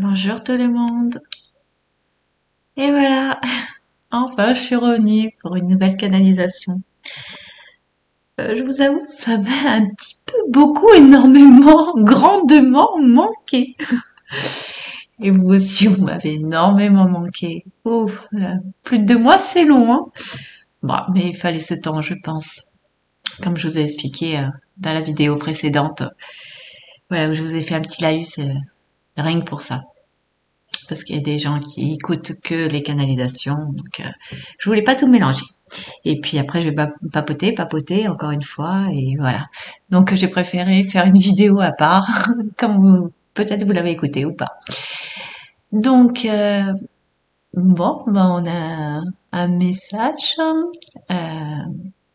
Bonjour tout le monde. Et voilà, enfin je suis revenue pour une nouvelle canalisation. Je vous avoue, ça m'a un petit peu beaucoup, énormément, grandement manqué. Et vous aussi, vous m'avez énormément manqué. Ouf, plus de 2 mois, c'est long, hein. Bon, mais il fallait ce temps, je pense. Comme je vous ai expliqué dans la vidéo précédente, voilà, où je vous ai fait un petit laïus, rien que pour ça. Parce qu'il y a des gens qui écoutent que les canalisations, donc je voulais pas tout mélanger. Et puis après, je vais papoter encore une fois, et voilà. Donc j'ai préféré faire une vidéo à part, comme peut-être vous l'avez écouté ou pas. Donc bon, ben on a un message. Euh,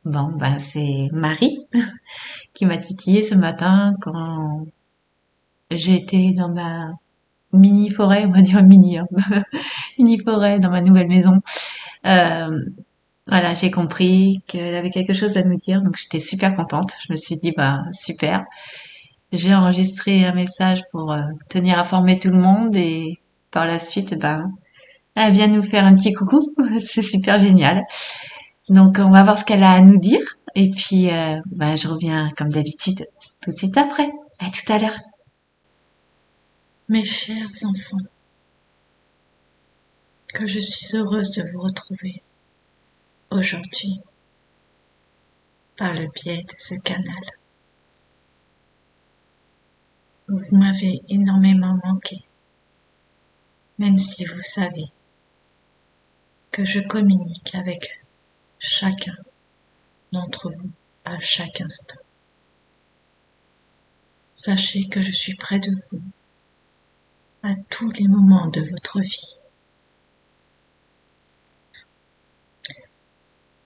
bon, ben c'est Marie qui m'a titillé ce matin quand j'ai été dans ma mini forêt, on va dire mini, hein, mini forêt dans ma nouvelle maison. Euh, Voilà, j'ai compris qu'elle avait quelque chose à nous dire, donc j'étais super contente. Je me suis dit, bah super. J'ai enregistré un message pour tenir informé tout le monde et par la suite, ben, elle vient nous faire un petit coucou. C'est super génial. Donc on va voir ce qu'elle a à nous dire et puis ben, je reviens comme d'habitude tout de suite après. À tout à l'heure. Mes chers enfants, que je suis heureuse de vous retrouver aujourd'hui par le biais de ce canal. Vous m'avez énormément manqué, même si vous savez que je communique avec chacun d'entre vous à chaque instant. Sachez que je suis près de vous à tous les moments de votre vie.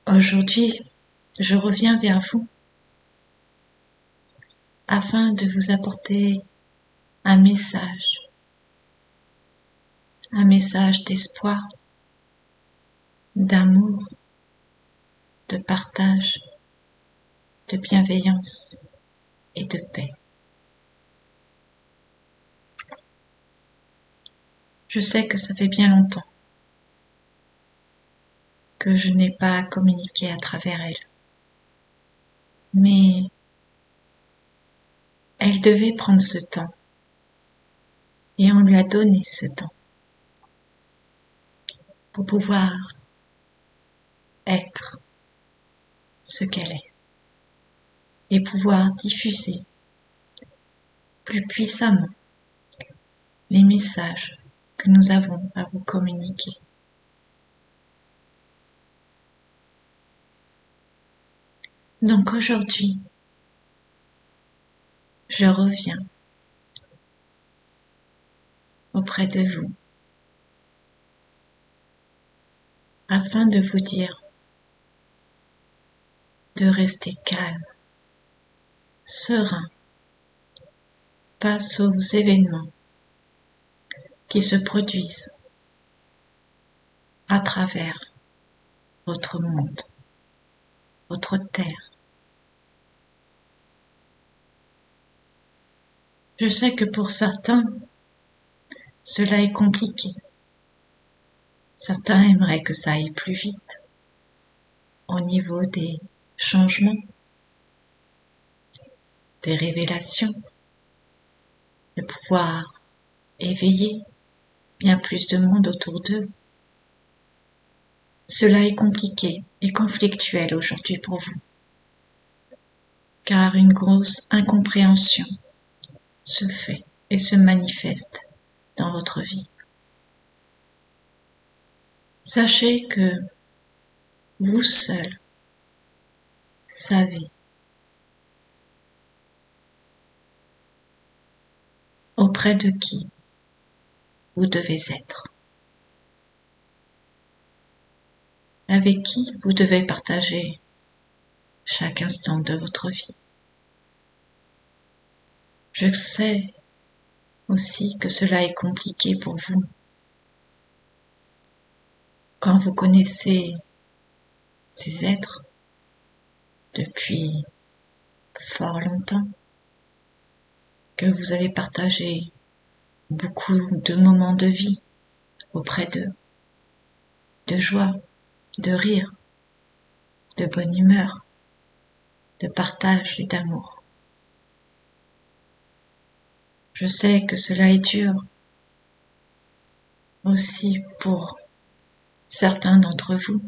Aujourd'hui, je reviens vers vous afin de vous apporter un message d'espoir, d'amour, de partage, de bienveillance et de paix. Je sais que ça fait bien longtemps que je n'ai pas communiqué à travers elle, mais elle devait prendre ce temps et on lui a donné ce temps pour pouvoir être ce qu'elle est et pouvoir diffuser plus puissamment les messages que nous avons à vous communiquer. Donc aujourd'hui, je reviens auprès de vous afin de vous dire de rester calme, serein face aux événements qui se produisent à travers votre monde, votre terre. Je sais que pour certains, cela est compliqué. Certains aimeraient que ça aille plus vite au niveau des changements, des révélations, de pouvoir éveiller bien plus de monde autour d'eux. Cela est compliqué et conflictuel aujourd'hui pour vous, car une grosse incompréhension se fait et se manifeste dans votre vie. Sachez que vous seul savez auprès de qui vous devez être, avec qui vous devez partager chaque instant de votre vie. Je sais aussi que cela est compliqué pour vous quand vous connaissez ces êtres depuis fort longtemps, que vous avez partagé beaucoup de moments de vie auprès d'eux, de joie, de rire, de bonne humeur, de partage et d'amour. Je sais que cela est dur aussi pour certains d'entre vous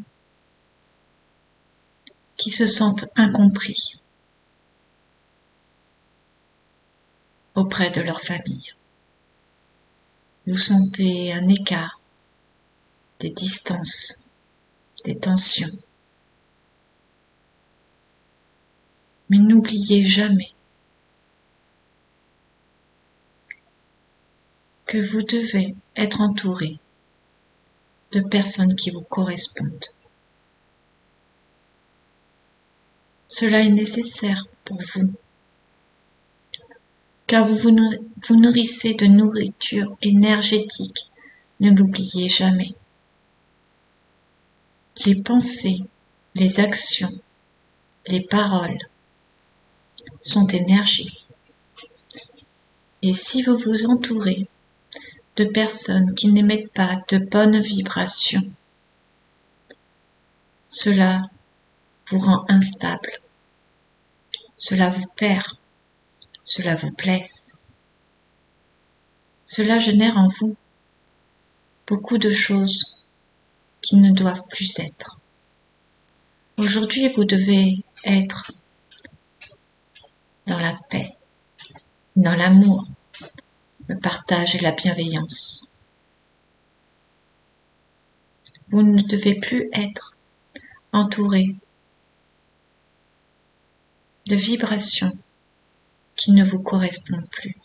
qui se sentent incompris auprès de leur famille. Vous sentez un écart, des distances, des tensions. Mais n'oubliez jamais que vous devez être entouré de personnes qui vous correspondent. Cela est nécessaire pour vous, car vous vous nourrissez de nourriture énergétique. Ne l'oubliez jamais. Les pensées, les actions, les paroles sont énergie. Et si vous vous entourez de personnes qui n'émettent pas de bonnes vibrations, cela vous rend instable, cela vous perd, cela vous blesse. Cela génère en vous beaucoup de choses qui ne doivent plus être. Aujourd'hui, vous devez être dans la paix, dans l'amour, le partage et la bienveillance. Vous ne devez plus être entouré de vibrations qui ne vous correspondent plus.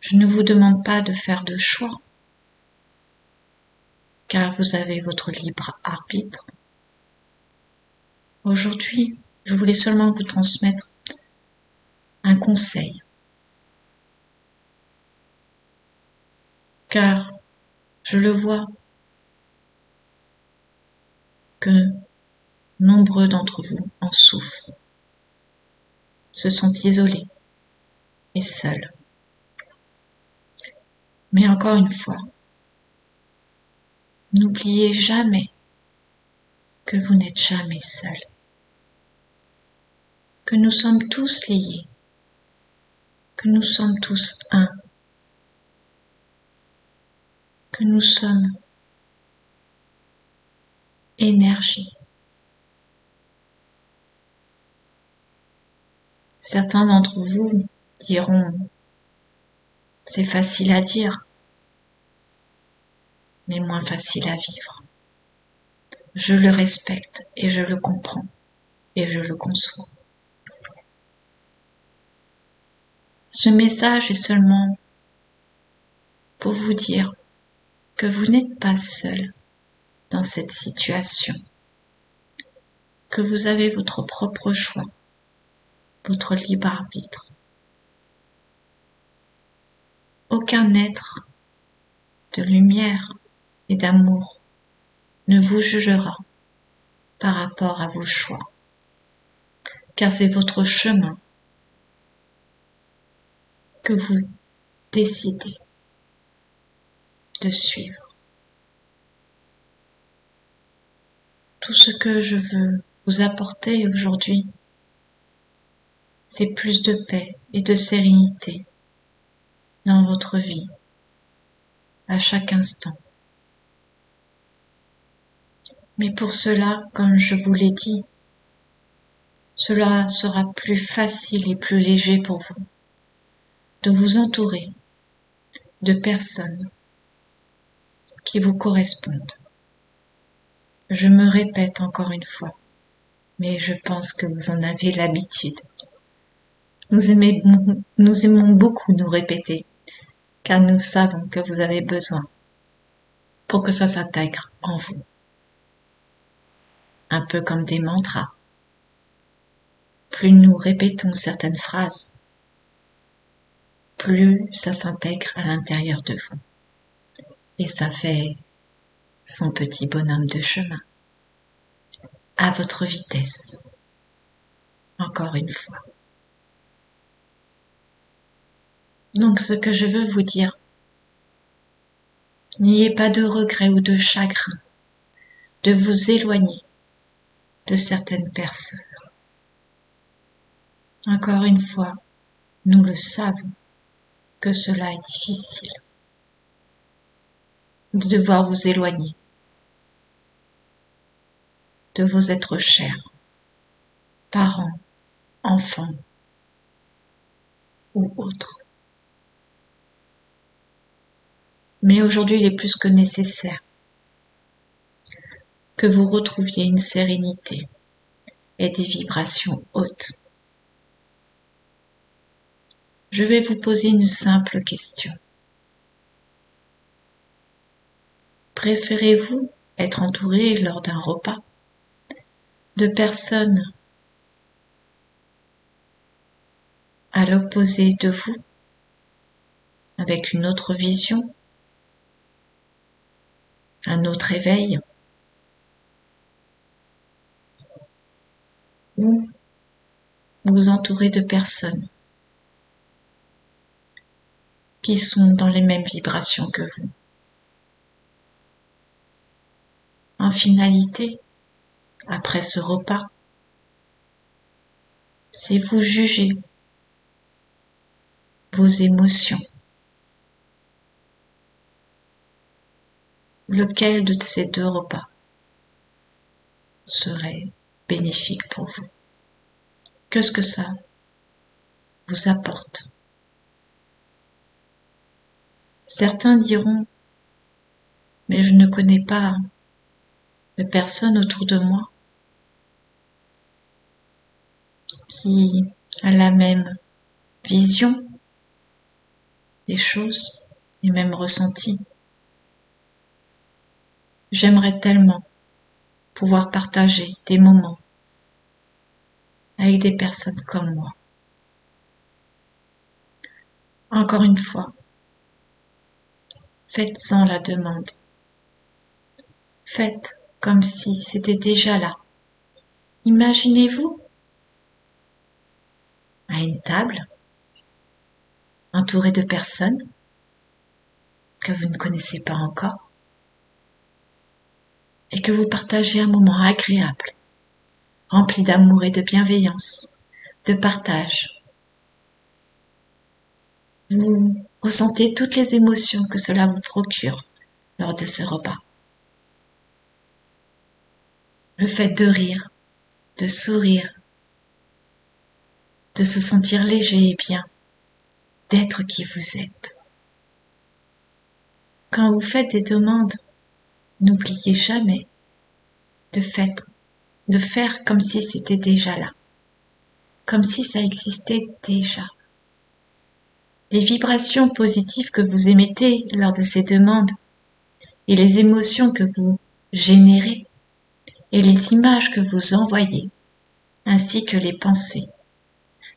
Je ne vous demande pas de faire de choix, car vous avez votre libre arbitre. Aujourd'hui, je voulais seulement vous transmettre un conseil, car je le vois que nombreux d'entre vous en souffrent, se sentent isolés et seuls. Mais encore une fois, n'oubliez jamais que vous n'êtes jamais seul, que nous sommes tous liés, que nous sommes tous un, que nous sommes énergie. Certains d'entre vous diront, c'est facile à dire, mais moins facile à vivre. Je le respecte et je le comprends et je le conçois. Ce message est seulement pour vous dire que vous n'êtes pas seul dans cette situation, que vous avez votre propre choix, votre libre arbitre. Aucun être de lumière et d'amour ne vous jugera par rapport à vos choix, car c'est votre chemin que vous décidez de suivre. Tout ce que je veux vous apporter aujourd'hui, c'est plus de paix et de sérénité dans votre vie, à chaque instant. Mais pour cela, comme je vous l'ai dit, cela sera plus facile et plus léger pour vous de vous entourer de personnes qui vous correspondent. Je me répète encore une fois, mais je pense que vous en avez l'habitude. Nous aimons beaucoup nous répéter, car nous savons que vous avez besoin pour que ça s'intègre en vous. Un peu comme des mantras. Plus nous répétons certaines phrases, plus ça s'intègre à l'intérieur de vous. Et ça fait son petit bonhomme de chemin, à votre vitesse. Encore une fois. Donc ce que je veux vous dire, n'ayez pas de regret ou de chagrin de vous éloigner de certaines personnes. Encore une fois, nous le savons que cela est difficile de devoir vous éloigner de vos êtres chers, parents, enfants ou autres. Mais aujourd'hui, il est plus que nécessaire que vous retrouviez une sérénité et des vibrations hautes. Je vais vous poser une simple question. Préférez-vous être entouré lors d'un repas de personnes à l'opposé de vous, avec une autre vision, un autre éveil, ou vous entourez de personnes qui sont dans les mêmes vibrations que vous? En finalité, après ce repas, si vous jugez vos émotions, lequel de ces deux repas serait bénéfique pour vous? Qu'est-ce que ça vous apporte? Certains diront, mais je ne connais pas de personne autour de moi qui a la même vision des choses, les mêmes ressentis. J'aimerais tellement pouvoir partager des moments avec des personnes comme moi. Encore une fois, faites-en la demande. Faites comme si c'était déjà là. Imaginez-vous à une table, entouré de personnes que vous ne connaissez pas encore et que vous partagez un moment agréable, rempli d'amour et de bienveillance, de partage. Vous ressentez toutes les émotions que cela vous procure lors de ce repas. Le fait de rire, de sourire, de se sentir léger et bien, d'être qui vous êtes. Quand vous faites des demandes, n'oubliez jamais de faire comme si c'était déjà là, comme si ça existait déjà. Les vibrations positives que vous émettez lors de ces demandes et les émotions que vous générez et les images que vous envoyez, ainsi que les pensées,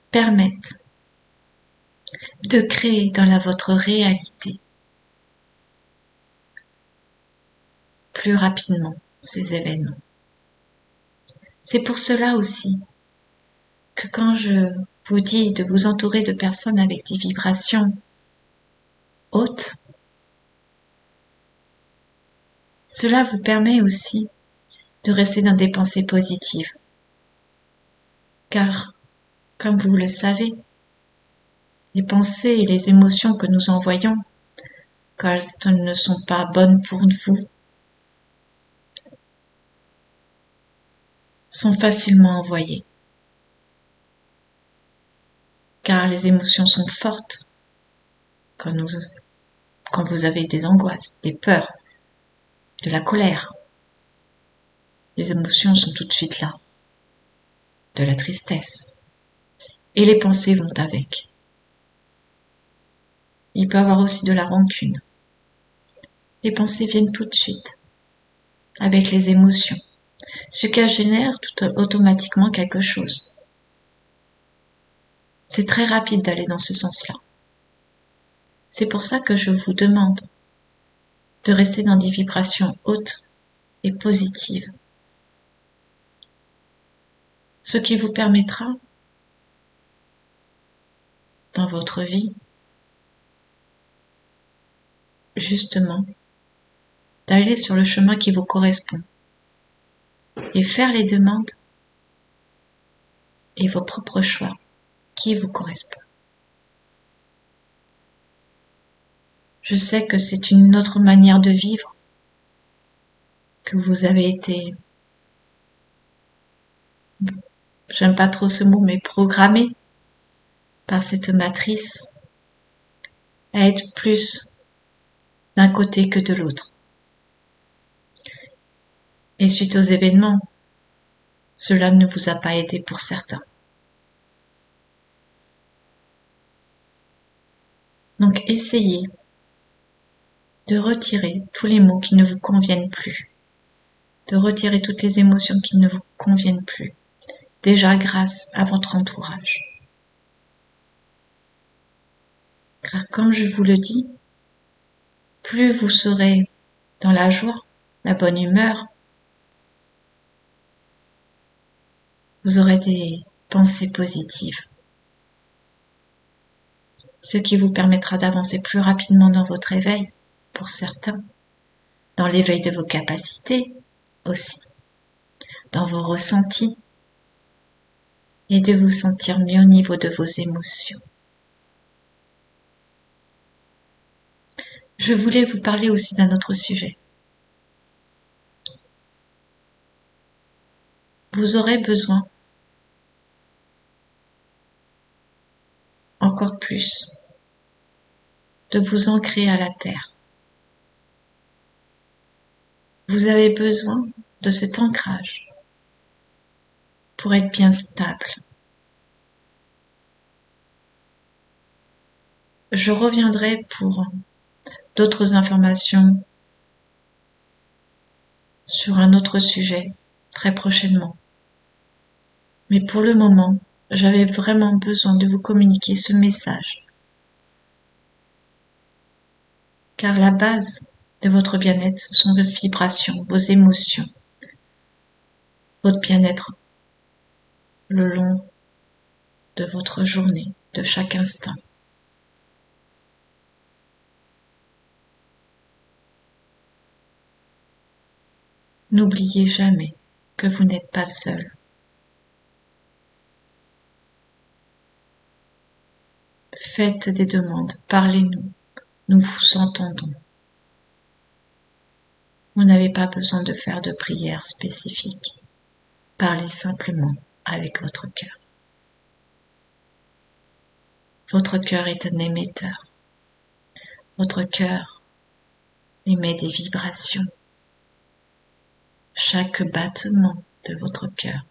permettent de créer dans votre réalité plus rapidement ces événements. C'est pour cela aussi que quand je vous dis de vous entourer de personnes avec des vibrations hautes, cela vous permet aussi de rester dans des pensées positives. Car, comme vous le savez, les pensées et les émotions que nous envoyons, quand elles ne sont pas bonnes pour vous, sont facilement envoyées. Car les émotions sont fortes quand vous avez des angoisses, des peurs, de la colère. Les émotions sont tout de suite là, de la tristesse. Et les pensées vont avec. Il peut y avoir aussi de la rancune. Les pensées viennent tout de suite, avec les émotions, ce qui génère tout automatiquement quelque chose. C'est très rapide d'aller dans ce sens-là. C'est pour ça que je vous demande de rester dans des vibrations hautes et positives, ce qui vous permettra, dans votre vie, justement d'aller sur le chemin qui vous correspond et faire les demandes et vos propres choix qui vous correspondent. Je sais que c'est une autre manière de vivre, que vous avez été, j'aime pas trop ce mot, mais programmé par cette matrice à être plus d'un côté que de l'autre. Et suite aux événements, cela ne vous a pas aidé pour certains. Donc essayez de retirer tous les mots qui ne vous conviennent plus, de retirer toutes les émotions qui ne vous conviennent plus, déjà grâce à votre entourage. Car comme je vous le dis, plus vous serez dans la joie, la bonne humeur, vous aurez des pensées positives, ce qui vous permettra d'avancer plus rapidement dans votre éveil, pour certains, dans l'éveil de vos capacités aussi, dans vos ressentis, et de vous sentir mieux au niveau de vos émotions. Je voulais vous parler aussi d'un autre sujet. Vous aurez besoin encore plus de vous ancrer à la terre. Vous avez besoin de cet ancrage pour être bien stable. Je reviendrai pour d'autres informations sur un autre sujet très prochainement. Mais pour le moment, j'avais vraiment besoin de vous communiquer ce message. Car la base de votre bien-être, ce sont vos vibrations, vos émotions, votre bien-être le long de votre journée, de chaque instant. N'oubliez jamais que vous n'êtes pas seul. Faites des demandes, parlez-nous, nous vous entendons. Vous n'avez pas besoin de faire de prières spécifiques. Parlez simplement avec votre cœur. Votre cœur est un émetteur. Votre cœur émet des vibrations. Chaque battement de votre cœur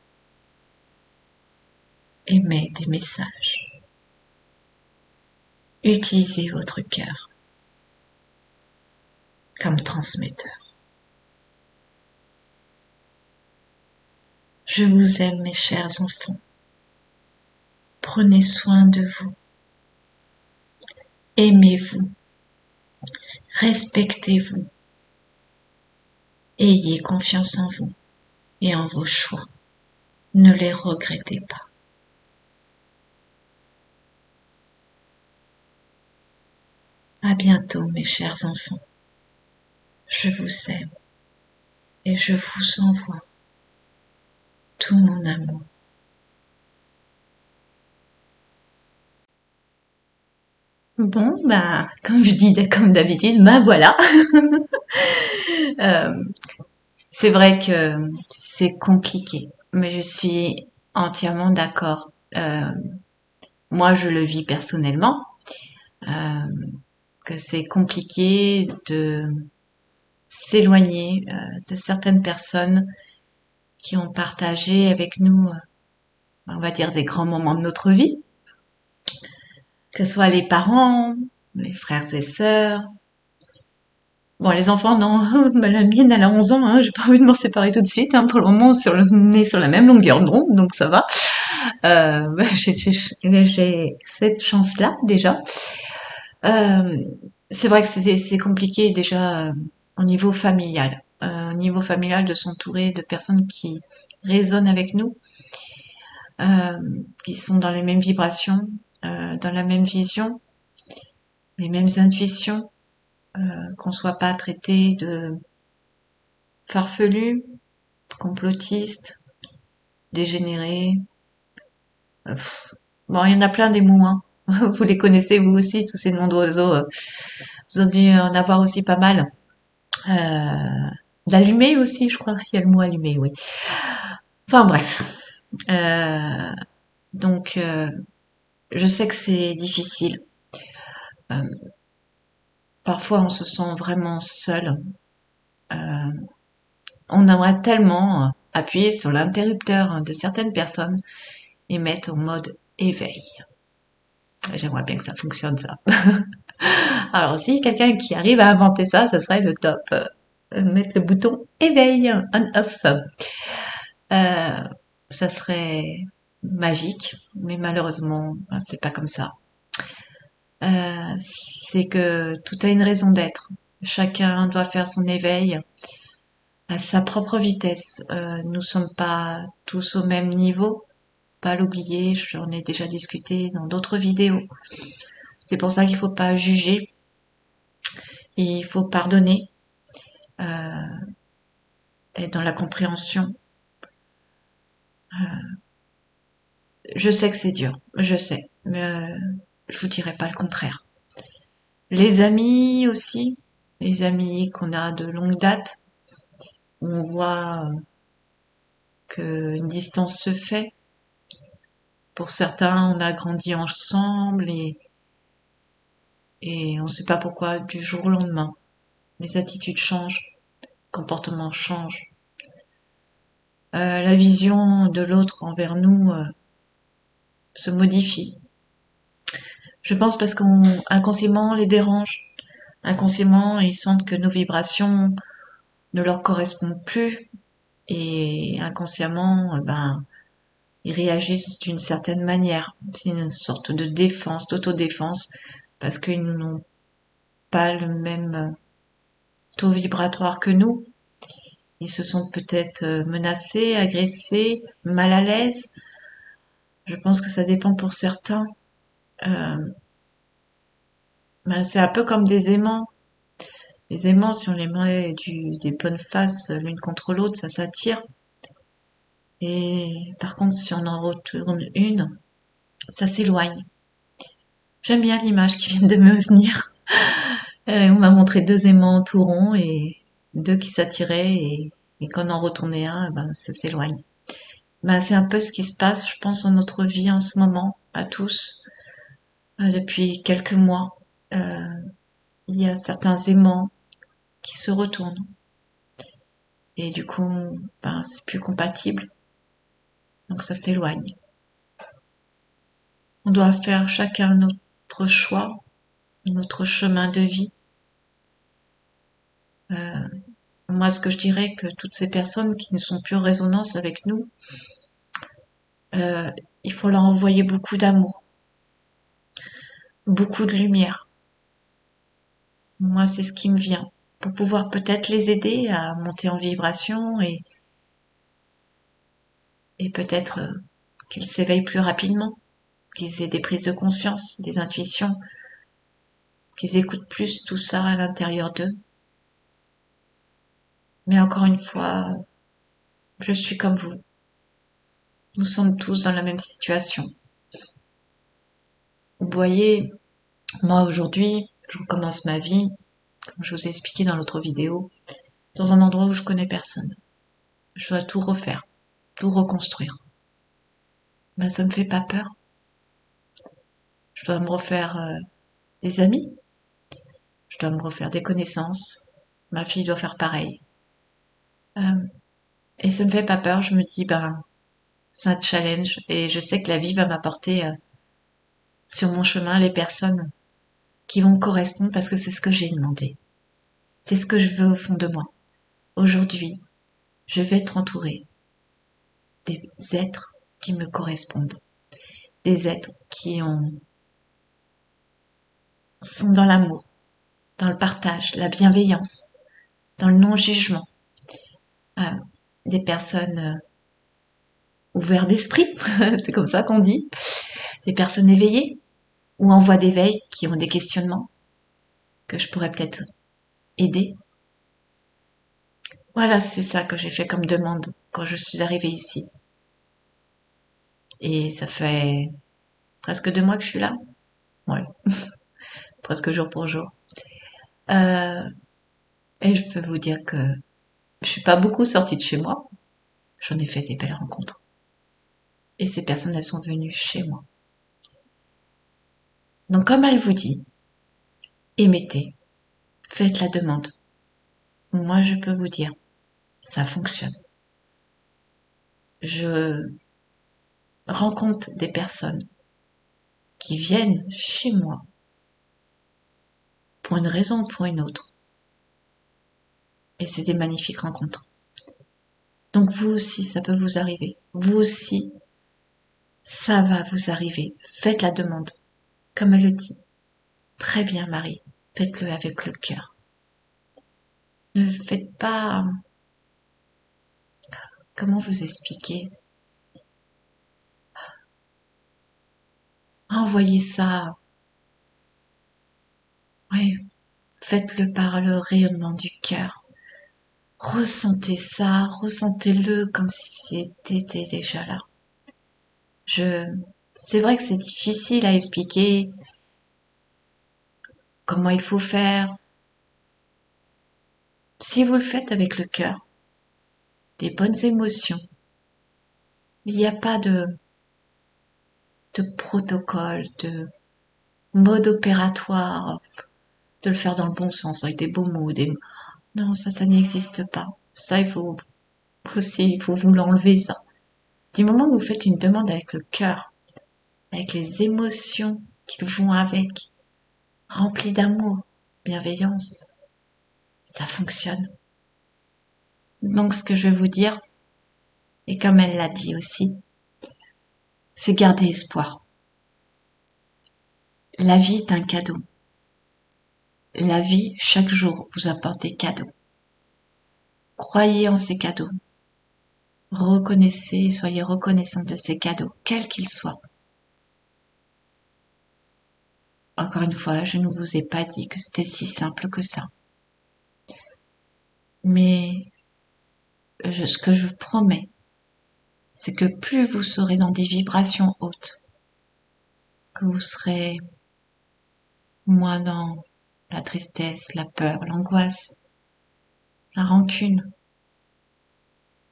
émet des messages. Utilisez votre cœur comme transmetteur. Je vous aime, mes chers enfants. Prenez soin de vous. Aimez-vous. Respectez-vous. Ayez confiance en vous et en vos choix. Ne les regrettez pas. À bientôt, mes chers enfants. Je vous aime et je vous envoie tout mon amour. Bon, bah, comme je dis, comme d'habitude, bah voilà. Euh, c'est vrai que c'est compliqué, mais je suis entièrement d'accord. Moi, je le vis personnellement, euh, que c'est compliqué de s'éloigner de certaines personnes qui ont partagé avec nous, on va dire, des grands moments de notre vie, que ce soit les parents, les frères et sœurs. Bon, les enfants, non, la mienne, elle a 11 ans, hein, j'ai pas envie de m'en séparer tout de suite, hein, pour le moment, on est sur la même longueur d'onde, donc ça va. J'ai cette chance-là, déjà. Euh, c'est vrai que c'est compliqué, déjà, au niveau familial. Au niveau familial, de s'entourer de personnes qui résonnent avec nous, euh, qui sont dans les mêmes vibrations, dans la même vision, les mêmes intuitions, qu'on soit pas traité de farfelu, complotiste, dégénéré. Bon, il y en a plein des mots, hein. Vous les connaissez vous aussi, tous ces noms d'oiseaux. Vous avez dû en avoir aussi pas mal. D'allumé aussi, je crois. Il y a le mot allumé, oui. Enfin bref. Euh, donc, je sais que c'est difficile. Euh, Parfois, on se sent vraiment seul. Euh, on aimerait tellement appuyer sur l'interrupteur de certaines personnes et mettre en mode éveil. J'aimerais bien que ça fonctionne, ça. Alors, si quelqu'un qui arrive à inventer ça, ça serait le top. Mettre le bouton éveil, on-off. Ça serait magique, mais malheureusement, ben, c'est pas comme ça. C'est que tout a une raison d'être. Chacun doit faire son éveil à sa propre vitesse. Nous sommes pas tous au même niveau, pas l'oublier. J'en ai déjà discuté dans d'autres vidéos. C'est pour ça qu'il faut pas juger. Il faut pardonner, être dans la compréhension. Je sais que c'est dur, je sais, mais je vous dirai pas le contraire. Les amis aussi, les amis qu'on a de longue date, où on voit qu'une distance se fait. Pour certains, on a grandi ensemble et on ne sait pas pourquoi du jour au lendemain, les attitudes changent, le comportement change. La vision de l'autre envers nous se modifie. Je pense parce qu'on inconsciemment les dérange. Inconsciemment, ils sentent que nos vibrations ne leur correspondent plus et inconsciemment, ben, ils réagissent d'une certaine manière. C'est une sorte de défense, d'autodéfense, parce qu'ils n'ont pas le même taux vibratoire que nous. Ils se sentent peut-être menacés, agressés, mal à l'aise. Je pense que ça dépend pour certains. Euh, Ben, c'est un peu comme des aimants. Les aimants, si on les met des bonnes faces l'une contre l'autre, ça s'attire. Et par contre, si on en retourne une, ça s'éloigne. J'aime bien l'image qui vient de me venir. On m'a montré deux aimants tout ronds et deux qui s'attiraient et quand on en retournait un, ben, ça s'éloigne. Ben, c'est un peu ce qui se passe, je pense, dans notre vie en ce moment, à tous, depuis quelques mois. Euh, il y a certains aimants qui se retournent et du coup, ben, c'est plus compatible. Donc ça s'éloigne. On doit faire chacun notre choix, notre chemin de vie. Euh, Moi, ce que je dirais que toutes ces personnes qui ne sont plus en résonance avec nous, euh, il faut leur envoyer beaucoup d'amour, beaucoup de lumière. Moi, c'est ce qui me vient pour pouvoir peut-être les aider à monter en vibration et peut-être qu'ils s'éveillent plus rapidement, qu'ils aient des prises de conscience, des intuitions, qu'ils écoutent plus tout ça à l'intérieur d'eux. Mais encore une fois, je suis comme vous. Nous sommes tous dans la même situation. Vous voyez, moi aujourd'hui, je recommence ma vie, comme je vous ai expliqué dans l'autre vidéo, dans un endroit où je connais personne. Je dois tout refaire, tout reconstruire. Ben, ça me fait pas peur. Je dois me refaire des amis, je dois me refaire des connaissances. Ma fille doit faire pareil. Euh, et ça me fait pas peur. Je me dis, ben, c'est un challenge et je sais que la vie va m'apporter sur mon chemin les personnes qui vont me correspondre parce que c'est ce que j'ai demandé. C'est ce que je veux au fond de moi. Aujourd'hui, je vais être entourée des êtres qui me correspondent, des êtres qui sont dans l'amour, dans le partage, la bienveillance, dans le non-jugement, euh, des personnes ouvertes d'esprit, c'est comme ça qu'on dit, des personnes éveillées ou en voie d'éveil qui ont des questionnements que je pourrais peut-être aider. Voilà, c'est ça que j'ai fait comme demande quand je suis arrivée ici. Et ça fait presque 2 mois que je suis là. Ouais, presque jour pour jour. Euh, et je peux vous dire que je suis pas beaucoup sortie de chez moi. J'en ai fait des belles rencontres. Et ces personnes, elles sont venues chez moi. Donc, comme elle vous dit, émettez, faites la demande. Moi, je peux vous dire, ça fonctionne. Je rencontre des personnes qui viennent chez moi pour une raison ou pour une autre. Et c'est des magnifiques rencontres. Donc vous aussi, ça peut vous arriver. Vous aussi, ça va vous arriver. Faites la demande. Comme elle le dit. Très bien, Marie. Faites-le avec le cœur. Ne faites pas... Comment vous expliquer? Envoyez ça. Oui, faites-le par le rayonnement du cœur. Ressentez ça, ressentez-le comme si c'était déjà là. C'est vrai que c'est difficile à expliquer comment il faut faire. Si vous le faites avec le cœur, des bonnes émotions, il n'y a pas de protocole, de mode opératoire, de le faire dans le bon sens, avec des beaux mots, non, ça n'existe pas. Ça, il faut vous l'enlever, ça. Du moment où vous faites une demande avec le cœur, avec les émotions qui vont avec, remplies d'amour, bienveillance, ça fonctionne. Donc, ce que je vais vous dire, et comme elle l'a dit aussi, c'est garder espoir. La vie est un cadeau. La vie, chaque jour, vous apporte des cadeaux. Croyez en ces cadeaux. Reconnaissez, soyez reconnaissant de ces cadeaux, quels qu'ils soient. Encore une fois, je ne vous ai pas dit que c'était si simple que ça. Mais ce que je vous promets, c'est que plus vous serez dans des vibrations hautes, que vous serez moins dans la tristesse, la peur, l'angoisse, la rancune,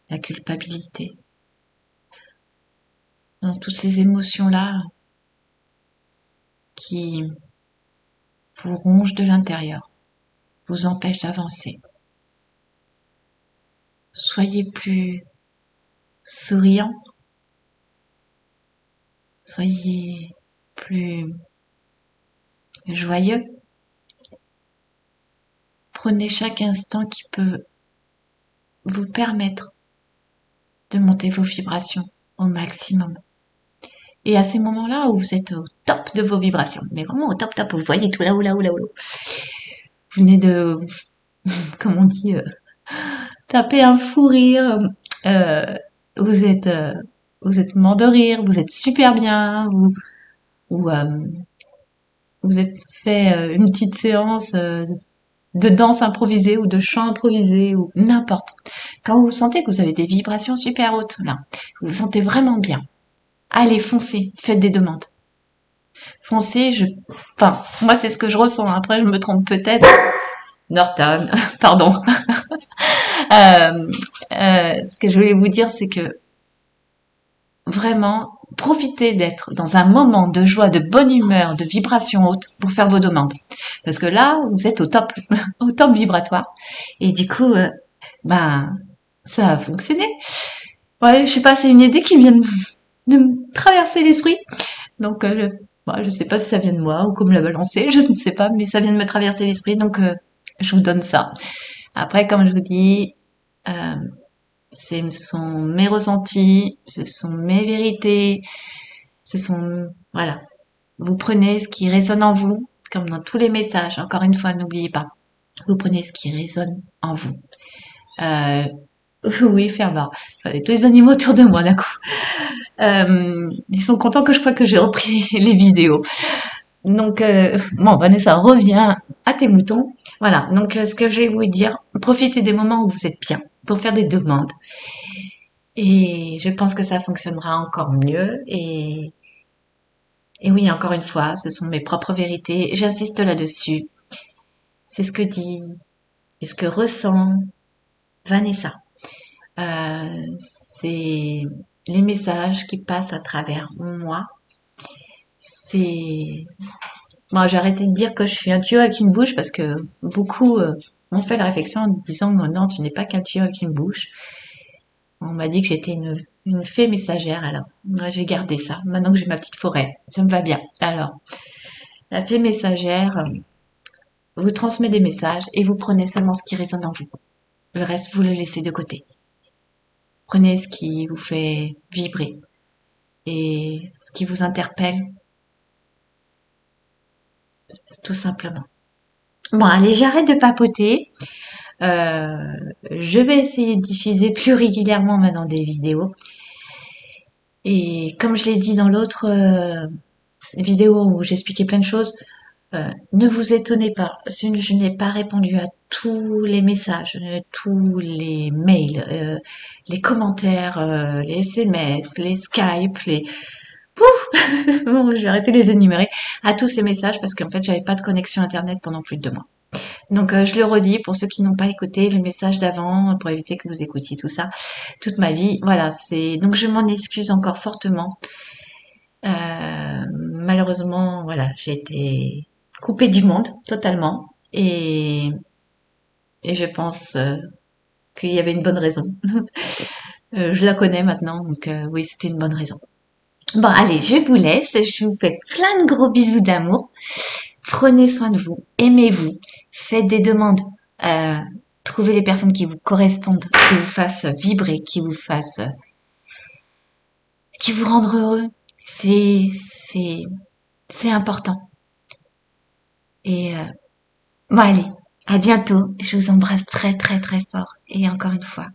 la culpabilité, dans toutes ces émotions-là qui vous rongent de l'intérieur, vous empêchent d'avancer. Soyez plus souriant, soyez plus joyeux. Prenez chaque instant qui peut vous permettre de monter vos vibrations au maximum. Et à ces moments-là où vous êtes au top de vos vibrations, mais vraiment au top, vous voyez tout là-haut, là-haut, là-haut. Vous venez de, comme on dit, taper un fou rire. Vous êtes mort de rire, vous êtes super bien, vous êtes fait une petite séance de danse improvisée ou de chant improvisé ou n'importe. Quand vous sentez que vous avez des vibrations super hautes, là, vous vous sentez vraiment bien. Allez, foncez, faites des demandes. Foncez, enfin, moi c'est ce que je ressens. Après, je me trompe peut-être. Norton, pardon. Ce que je voulais vous dire, c'est que vraiment, profitez d'être dans un moment de joie, de bonne humeur, de vibration haute pour faire vos demandes. Parce que là, vous êtes au top, au top vibratoire. Et du coup, ça a fonctionné. Ouais, je sais pas, c'est une idée qui vient de me traverser l'esprit. Donc, je sais pas si ça vient de moi ou qu'on me l'a balancé, je ne sais pas, mais ça vient de me traverser l'esprit, donc je vous donne ça. Après, comme je vous dis, ce sont mes ressentis, ce sont mes vérités, voilà. Vous prenez ce qui résonne en vous, comme dans tous les messages. Encore une fois, n'oubliez pas, vous prenez ce qui résonne en vous. Oui, faire voir. Tous les animaux autour de moi d'un coup. Ils sont contents que je crois que j'ai repris les vidéos. Donc, Vanessa revient à tes moutons. Voilà, donc ce que je vais vous dire, profitez des moments où vous êtes bien pour faire des demandes. Et je pense que ça fonctionnera encore mieux. Et oui, encore une fois, ce sont mes propres vérités. J'insiste là-dessus. C'est ce que dit et ce que ressent Vanessa. C'est les messages qui passent à travers moi. C'est Bon, j'ai arrêté de dire que je suis un tuyau avec une bouche parce que beaucoup m'ont fait la réflexion en disant non, tu n'es pas qu'un tuyau avec une bouche. On m'a dit que j'étais une fée messagère, alors moi, j'ai gardé ça. Maintenant que j'ai ma petite forêt, ça me va bien. Alors, la fée messagère vous transmet des messages et vous prenez seulement ce qui résonne en vous. Le reste, vous le laissez de côté. Prenez ce qui vous fait vibrer et ce qui vous interpelle, tout simplement. Bon, allez, j'arrête de papoter. Euh, je vais essayer de diffuser plus régulièrement maintenant des vidéos. Et comme je l'ai dit dans l'autre vidéo où j'expliquais plein de choses, ne vous étonnez pas. Je n'ai pas répondu à tous les messages, tous les mails, les commentaires, les SMS, les Skype, les... Bon, je vais arrêter de les énumérer, à tous ces messages parce qu'en fait, j'avais pas de connexion Internet pendant plus de 2 mois. Donc je le redis pour ceux qui n'ont pas écouté le message d'avant, pour éviter que vous écoutiez tout ça toute ma vie. Voilà, c'est donc je m'en excuse encore fortement. Malheureusement, voilà, j'ai été coupée du monde totalement et je pense qu'il y avait une bonne raison. Je la connais maintenant, donc oui, c'était une bonne raison. Bon, allez, je vous laisse. Je vous fais plein de gros bisous d'amour. Prenez soin de vous, aimez-vous, faites des demandes, euh, trouvez les personnes qui vous correspondent, qui vous fassent vibrer, qui vous rendent heureux. C'est important. Et bon, allez, à bientôt. Je vous embrasse très très très fort. Et encore une fois,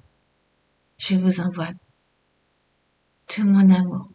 je vous envoie tout mon amour.